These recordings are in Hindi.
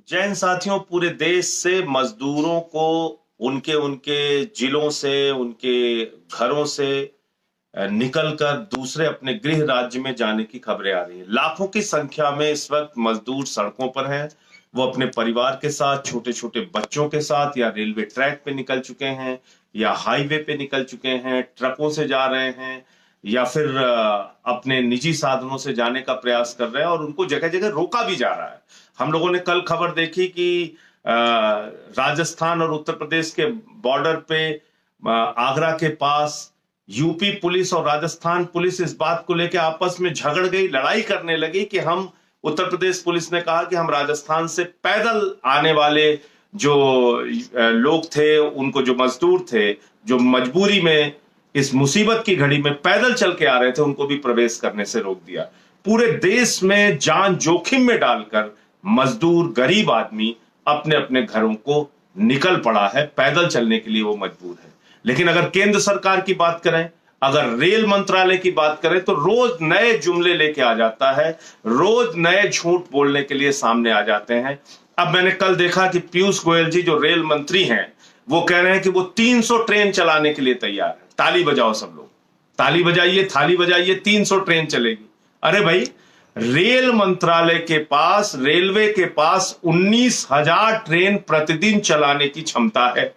जैन साथियों, पूरे देश से मजदूरों को उनके उनके जिलों से, उनके घरों से निकलकर दूसरे अपने गृह राज्य में जाने की खबरें आ रही हैं। लाखों की संख्या में इस वक्त मजदूर सड़कों पर हैं। वो अपने परिवार के साथ, छोटे छोटे बच्चों के साथ या रेलवे ट्रैक पे निकल चुके हैं, या हाईवे पे निकल चुके हैं, ट्रकों से जा रहे हैं, या फिर अपने निजी साधनों से जाने का प्रयास कर रहे हैं, और उनको जगह जगह रोका भी जा रहा है। हम लोगों ने कल खबर देखी कि राजस्थान और उत्तर प्रदेश के बॉर्डर पे आगरा के पास यूपी पुलिस और राजस्थान पुलिस इस बात को लेकर आपस में झगड़ गई, लड़ाई करने लगी कि हम, उत्तर प्रदेश पुलिस ने कहा कि हम राजस्थान से पैदल आने वाले जो लोग थे, उनको, जो मजदूर थे, जो मजबूरी में इस मुसीबत की घड़ी में पैदल चल के आ रहे थे, उनको भी प्रवेश करने से रोक दिया। पूरे देश में जान जोखिम में डालकर मजदूर, गरीब आदमी अपने अपने घरों को निकल पड़ा है, पैदल चलने के लिए वो मजबूर है। लेकिन अगर केंद्र सरकार की बात करें, अगर रेल मंत्रालय की बात करें, तो रोज नए जुमले लेके आ जाता है, रोज नए झूठ बोलने के लिए सामने आ जाते हैं। अब मैंने कल देखा कि पीयूष गोयल जी, जो रेल मंत्री हैं, वो कह रहे हैं कि वो 300 ट्रेन चलाने के लिए तैयार है। ताली बजाओ सब लोग, ताली बजाइए, थाली बजाइए, 300 ट्रेन चलेगी। अरे भाई, रेल मंत्रालय के पास, रेलवे के पास 19,000 ट्रेन प्रतिदिन चलाने की क्षमता है।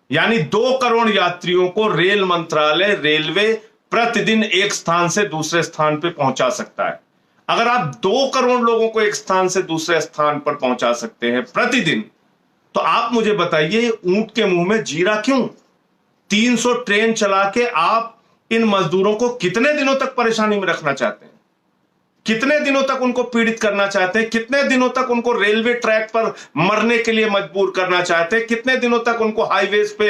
यानी 2 करोड़ यात्रियों को रेल मंत्रालय, रेलवे प्रतिदिन एक स्थान से दूसरे स्थान पर पहुंचा सकता है। अगर आप 2 करोड़ लोगों को एक स्थान से दूसरे स्थान पर पहुंचा सकते हैं प्रतिदिन, तो आप मुझे बताइए, ऊंट के मुंह में जीरा क्यों? 300 ट्रेन चला के आप इन मजदूरों को कितने दिनों तक परेशानी में रखना चाहते हैं? कितने दिनों तक उनको पीड़ित करना चाहते हैं? कितने दिनों तक उनको रेलवे ट्रैक पर मरने के लिए मजबूर करना चाहते हैं? कितने दिनों तक उनको हाईवेज पे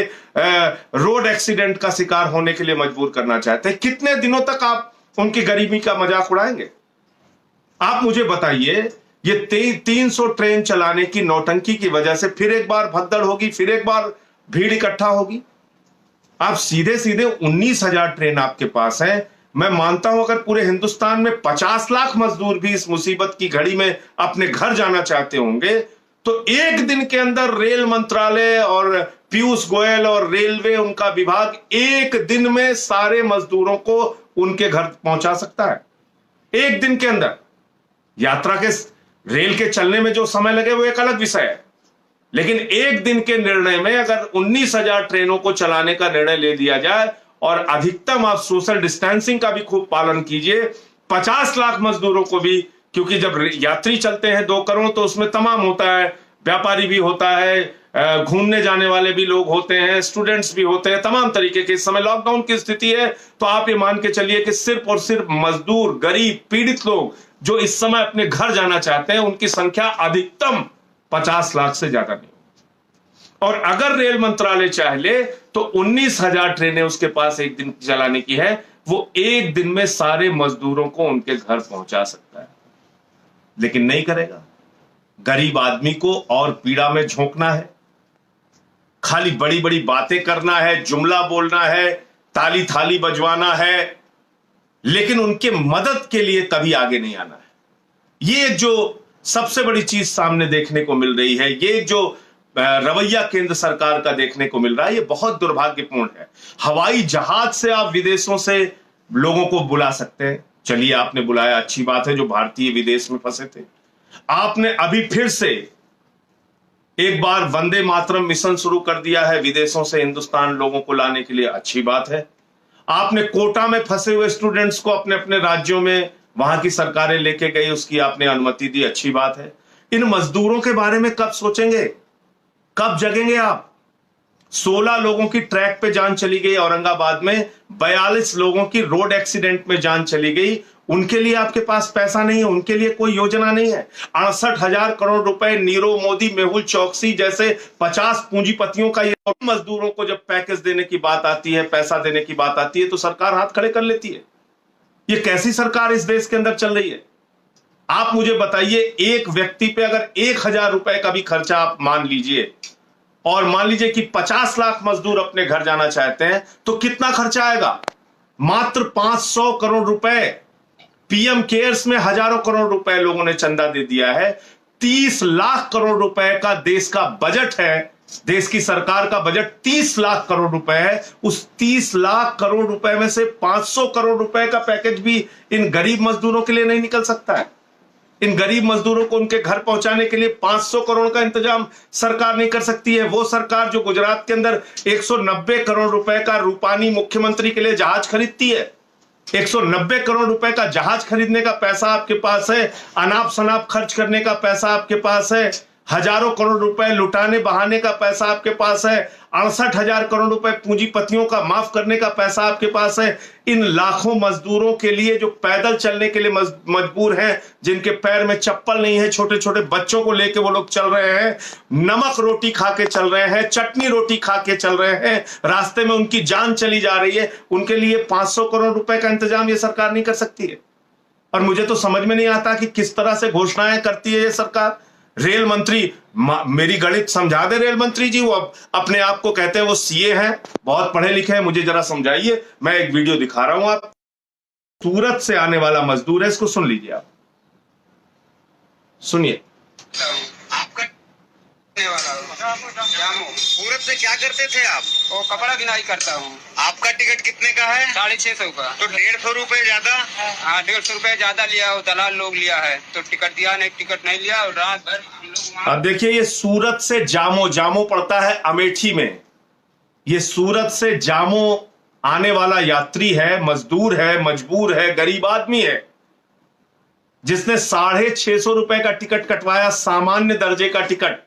रोड एक्सीडेंट का शिकार होने के लिए मजबूर करना चाहते हैं? कितने दिनों तक आप उनकी गरीबी का मजाक उड़ाएंगे? आप मुझे बताइए, ये 300 ट्रेन चलाने की नौटंकी की वजह से फिर एक बार भगदड़ होगी, फिर एक बार भीड़ इकट्ठा होगी। आप सीधे सीधे 19,000 ट्रेन आपके पास है। मैं मानता हूं, अगर पूरे हिंदुस्तान में 50 लाख मजदूर भी इस मुसीबत की घड़ी में अपने घर जाना चाहते होंगे, तो एक दिन के अंदर रेल मंत्रालय और पीयूष गोयल और रेलवे, उनका विभाग, एक दिन में सारे मजदूरों को उनके घर पहुंचा सकता है। एक दिन के अंदर। यात्रा के, रेल के चलने में जो समय लगे वो एक अलग विषय है, लेकिन एक दिन के निर्णय में अगर 19,000 ट्रेनों को चलाने का निर्णय ले लिया जाए, और अधिकतम आप सोशल डिस्टेंसिंग का भी खूब पालन कीजिए, 50 लाख मजदूरों को भी, क्योंकि जब यात्री चलते हैं 2 करोड़, तो उसमें तमाम होता है, व्यापारी भी होता है, घूमने जाने वाले भी लोग होते हैं, स्टूडेंट्स भी होते हैं, तमाम तरीके के। इस समय लॉकडाउन की स्थिति है, तो आप ये मान के चलिए कि सिर्फ और सिर्फ मजदूर, गरीब, पीड़ित लोग जो इस समय अपने घर जाना चाहते हैं, उनकी संख्या अधिकतम 50 लाख से ज्यादा नहीं। और अगर रेल मंत्रालय चाहे तो 19,000 ट्रेनें उसके पास एक दिन चलाने की है, वो एक दिन में सारे मजदूरों को उनके घर पहुंचा सकता है, लेकिन नहीं करेगा। गरीब आदमी को और पीड़ा में झोंकना है, खाली बड़ी बड़ी बातें करना है, जुमला बोलना है, ताली थाली बजवाना है, लेकिन उनके मदद के लिए कभी आगे नहीं आना है। ये जो सबसे बड़ी चीज सामने देखने को मिल रही है, ये जो रवैया केंद्र सरकार का देखने को मिल रहा है, ये बहुत दुर्भाग्यपूर्ण है। हवाई जहाज से आप विदेशों से लोगों को बुला सकते हैं, चलिए आपने बुलाया, अच्छी बात है, जो भारतीय विदेश में फंसे थे। आपने अभी फिर से एक बार वंदे मातरम मिशन शुरू कर दिया है विदेशों से हिंदुस्तान लोगों को लाने के लिए, अच्छी बात है। आपने कोटा में फंसे हुए स्टूडेंट्स को अपने अपने राज्यों में, वहां की सरकारें लेके गई, उसकी आपने अनुमति दी, अच्छी बात है। इन मजदूरों के बारे में कब सोचेंगे, कब जगेंगे आप? 16 लोगों की ट्रैक पे जान चली गई औरंगाबाद में, 42 लोगों की रोड एक्सीडेंट में जान चली गई। उनके लिए आपके पास पैसा नहीं है, उनके लिए कोई योजना नहीं है। 68,000 करोड़ रुपए नीरव मोदी, मेहुल चौकसी जैसे 50 पूंजीपतियों का ये, मजदूरों को जब पैकेज देने की बात आती है, पैसा देने की बात आती है, तो सरकार हाथ खड़े कर लेती है। ये कैसी सरकार इस देश के अंदर चल रही है? आप मुझे बताइए, एक व्यक्ति पे अगर 1,000 रुपए का भी खर्चा आप मान लीजिए, और मान लीजिए कि 50 लाख मजदूर अपने घर जाना चाहते हैं, तो कितना खर्चा आएगा? मात्र 500 करोड़ रुपए। पीएम केयर्स में हजारों करोड़ रुपए लोगों ने चंदा दे दिया है। 30 लाख करोड़ रुपए का देश का बजट है, देश की सरकार का बजट 30 लाख करोड़ रुपए है। उस 30 लाख करोड़ रुपए में से 500 करोड़ रुपए का पैकेज भी इन गरीब मजदूरों के लिए नहीं निकल सकता है। इन गरीब मजदूरों को उनके घर पहुंचाने के लिए 500 करोड़ का इंतजाम सरकार नहीं कर सकती है। वो सरकार जो गुजरात के अंदर 190 करोड़ रुपए का रूपानी मुख्यमंत्री के लिए जहाज खरीदती है, 190 करोड़ रुपए का जहाज खरीदने का पैसा आपके पास है, अनाप शनाप खर्च करने का पैसा आपके पास है, हजारों करोड़ रुपए लुटाने बहाने का पैसा आपके पास है, 68,000 करोड़ रुपए पूंजीपतियों का माफ करने का पैसा आपके पास है। इन लाखों मजदूरों के लिए जो पैदल चलने के लिए मजबूर हैं, जिनके पैर में चप्पल नहीं है, छोटे छोटे बच्चों को लेके वो लोग चल रहे हैं, नमक रोटी खा के चल रहे हैं, चटनी रोटी खा के चल रहे हैं, रास्ते में उनकी जान चली जा रही है, उनके लिए 500 करोड़ रुपए का इंतजाम ये सरकार नहीं कर सकती है। और मुझे तो समझ में नहीं आता कि किस तरह से घोषणाएं करती है ये सरकार। रेल मंत्री, मेरी गणित समझा दे रेल मंत्री जी, वो अपने आप को कहते हैं वो सीए हैं, बहुत पढ़े लिखे हैं, मुझे जरा समझाइए। मैं एक वीडियो दिखा रहा हूं, आप सूरत से आने वाला मजदूर है, इसको सुन लीजिए, आप सुनिए। आपका सूरत से क्या करते थे आप? वो कपड़ा बिनाई करता हूँ। आपका टिकट कितने का है? 650 का। तो 150 रुपए ज्यादा? हाँ, 150 रुपए ज्यादा लिया, वो दलाल लोग लिया है, तो टिकट दिया नहीं, टिकट नहीं लिया, और रात भर हम लोग। अब देखिए, ये सूरत से जामो, जामो पड़ता है अमेठी में, ये सूरत से जामो आने वाला यात्री है, मजदूर है, मजबूर है, गरीब आदमी है, जिसने 650 रुपए का टिकट कटवाया, सामान्य दर्जे का टिकट।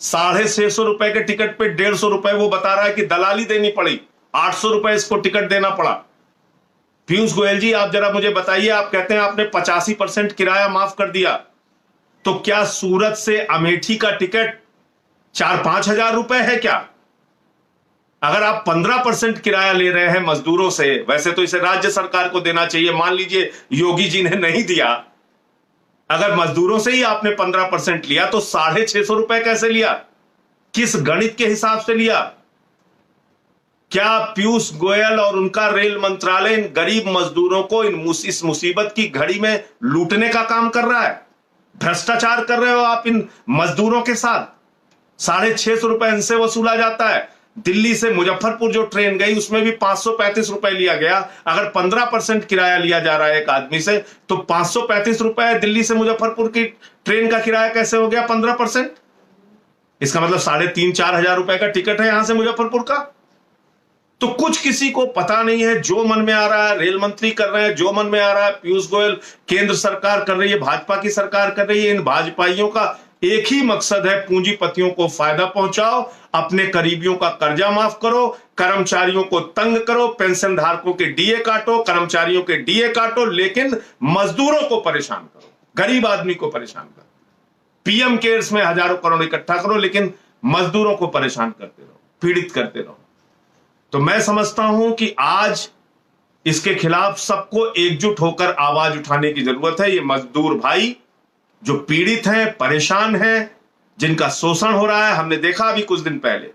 650 रुपए के टिकट पे 150 रुपए वो बता रहा है कि दलाली देनी पड़ी, 800 रुपए इसको टिकट देना पड़ा। पीयूष गोयल जी, आप जरा मुझे बताइए, आप कहते हैं आपने 85% किराया माफ कर दिया, तो क्या सूरत से अमेठी का टिकट 4-5 हजार रुपए है क्या? अगर आप 15% किराया ले रहे हैं मजदूरों से, वैसे तो इसे राज्य सरकार को देना चाहिए, मान लीजिए योगी जी ने नहीं दिया, अगर मजदूरों से ही आपने 15% लिया तो 650 रुपए कैसे लिया? किस गणित के हिसाब से लिया? क्या पीयूष गोयल और उनका रेल मंत्रालय इन गरीब मजदूरों को इस मुसीबत की घड़ी में लूटने का काम कर रहा है? भ्रष्टाचार कर रहे हो आप इन मजदूरों के साथ। 650 रुपए इनसे वसूला जाता है। दिल्ली से मुजफ्फरपुर जो ट्रेन गई उसमें भी 535 रुपए लिया गया। अगर 15% किराया लिया जा रहा है एक आदमी से, तो 535 रुपए दिल्ली से मुजफ्फरपुर की ट्रेन का किराया कैसे हो गया 15%? इसका मतलब 3,500-4 हजार रुपए का टिकट है यहां से मुजफ्फरपुर का। तो कुछ किसी को पता नहीं है, जो मन में आ रहा है रेल मंत्री कर रहे हैं, जो मन में आ रहा है पीयूष गोयल, केंद्र सरकार कर रही है, भाजपा की सरकार कर रही है। इन भाजपाइयों का एक ही मकसद है, पूंजीपतियों को फायदा पहुंचाओ, अपने करीबियों का कर्जा माफ करो, कर्मचारियों को तंग करो, पेंशन धारकों के डीए काटो, कर्मचारियों के डीए काटो, लेकिन मजदूरों को परेशान करो, गरीब आदमी को परेशान करो। पीएम केयर्स में हजारों करोड़ इकट्ठा करो, लेकिन मजदूरों को परेशान करते रहो, पीड़ित करते रहो। तो मैं समझता हूं कि आज इसके खिलाफ सबको एकजुट होकर आवाज उठाने की जरूरत है। ये मजदूर भाई जो पीड़ित हैं, परेशान हैं, जिनका शोषण हो रहा है, हमने देखा अभी कुछ दिन पहले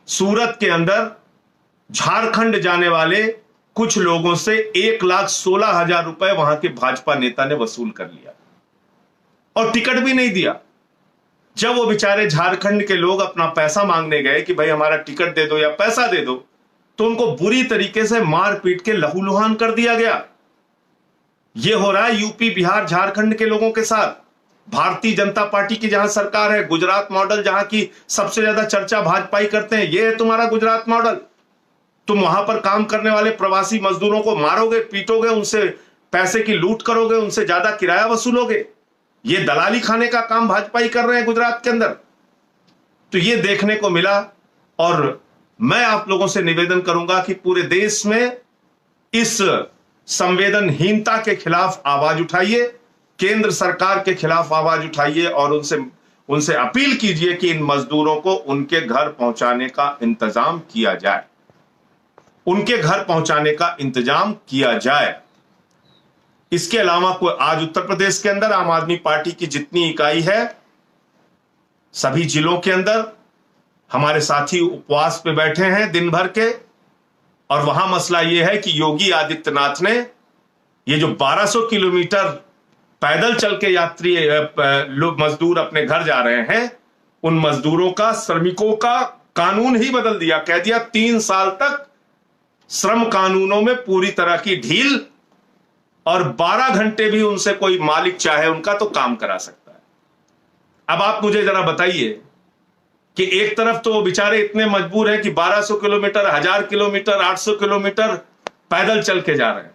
सूरत के अंदर झारखंड जाने वाले कुछ लोगों से 1,16,000 रुपए वहां के भाजपा नेता ने वसूल कर लिया और टिकट भी नहीं दिया। जब वो बेचारे झारखंड के लोग अपना पैसा मांगने गए कि भाई हमारा टिकट दे दो या पैसा दे दो, तो उनको बुरी तरीके से मार पीट के लहूलुहान कर दिया गया। ये हो रहा है यूपी, बिहार, झारखंड के लोगों के साथ। भारतीय जनता पार्टी की जहां सरकार है, गुजरात मॉडल जहां की सबसे ज्यादा चर्चा भाजपा ही करते हैं, ये है तुम्हारा गुजरात मॉडल। तुम वहां पर काम करने वाले प्रवासी मजदूरों को मारोगे, पीटोगे, उनसे पैसे की लूट करोगे, उनसे ज्यादा किराया वसूलोगे। ये दलाली खाने का काम भाजपा ही कर रहे हैं गुजरात के अंदर। तो ये देखने को मिला, और मैं आप लोगों से निवेदन करूंगा कि पूरे देश में इस संवेदनहीनता के खिलाफ आवाज उठाइए, केंद्र सरकार के खिलाफ आवाज उठाइए और उनसे अपील कीजिए कि इन मजदूरों को उनके घर पहुंचाने का इंतजाम किया जाए, उनके घर पहुंचाने का इंतजाम किया जाए। इसके अलावा कोई आज उत्तर प्रदेश के अंदर आम आदमी पार्टी की जितनी इकाई है, सभी जिलों के अंदर हमारे साथी उपवास पे बैठे हैं दिन भर के, और वहां मसला यह है कि योगी आदित्यनाथ ने ये जो 1200 किलोमीटर पैदल चल के यात्री लोग मजदूर अपने घर जा रहे हैं, उन मजदूरों का, श्रमिकों का कानून ही बदल दिया। कह दिया 3 साल तक श्रम कानूनों में पूरी तरह की ढील, और 12 घंटे भी उनसे कोई मालिक चाहे उनका तो काम करा सकता है। अब आप मुझे जरा बताइए कि एक तरफ तो वो बेचारे इतने मजबूर हैं कि 1200 किलोमीटर, 1000 किलोमीटर, 800 किलोमीटर पैदल चल के जा रहे हैं,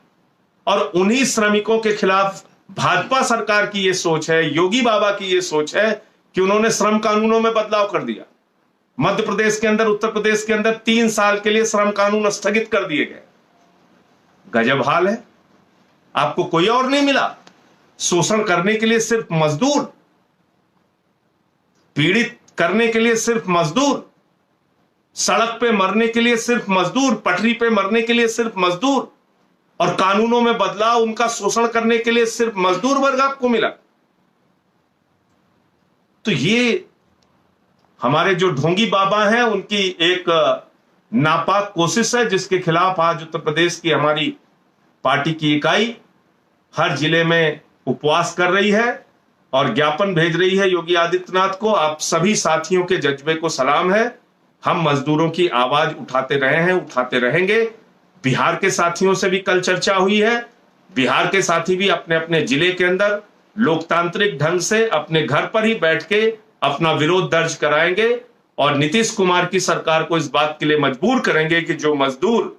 और उन्हीं श्रमिकों के खिलाफ भाजपा सरकार की ये सोच है, योगी बाबा की ये सोच है कि उन्होंने श्रम कानूनों में बदलाव कर दिया। मध्य प्रदेश के अंदर, उत्तर प्रदेश के अंदर 3 साल के लिए श्रम कानून स्थगित कर दिए गए। गजब हाल है। आपको कोई और नहीं मिला शोषण करने के लिए, सिर्फ मजदूर, पीड़ित करने के लिए सिर्फ मजदूर, सड़क पे मरने के लिए सिर्फ मजदूर, पटरी पे मरने के लिए सिर्फ मजदूर, और कानूनों में बदलाव, उनका शोषण करने के लिए सिर्फ मजदूर वर्ग आपको मिला। तो ये हमारे जो ढोंगी बाबा हैं उनकी एक नापाक कोशिश है, जिसके खिलाफ आज उत्तर प्रदेश की हमारी पार्टी की इकाई हर जिले में उपवास कर रही है और ज्ञापन भेज रही है योगी आदित्यनाथ को। आप सभी साथियों के जज्बे को सलाम है। हम मजदूरों की आवाज उठाते रहे हैं, उठाते रहेंगे। बिहार के साथियों से भी कल चर्चा हुई है। बिहार के साथी भी अपने अपने जिले के अंदर लोकतांत्रिक ढंग से अपने घर पर ही बैठ के अपना विरोध दर्ज कराएंगे, और नीतीश कुमार की सरकार को इस बात के लिए मजबूर करेंगे कि जो मजदूर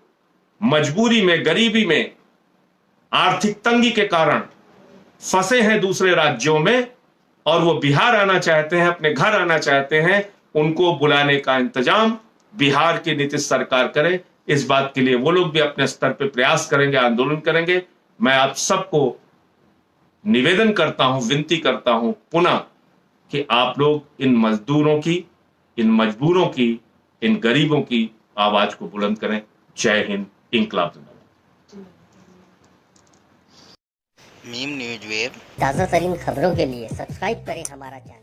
मजबूरी में, गरीबी में, आर्थिक तंगी के कारण फंसे हैं दूसरे राज्यों में और वो बिहार आना चाहते हैं, अपने घर आना चाहते हैं, उनको बुलाने का इंतजाम बिहार की नीतीश सरकार करे। इस बात के लिए वो लोग भी अपने स्तर पर प्रयास करेंगे, आंदोलन करेंगे। मैं आप सबको निवेदन करता हूं, विनती करता हूं पुनः कि आप लोग इन मजदूरों की, इन मजबूरों की, इन गरीबों की आवाज को बुलंद करें। जय हिंद, इंकलाब जिंदाबाद। मीम न्यूज वेब ताज़ा तरीन खबरों के लिए सब्सक्राइब करें हमारा चैनल।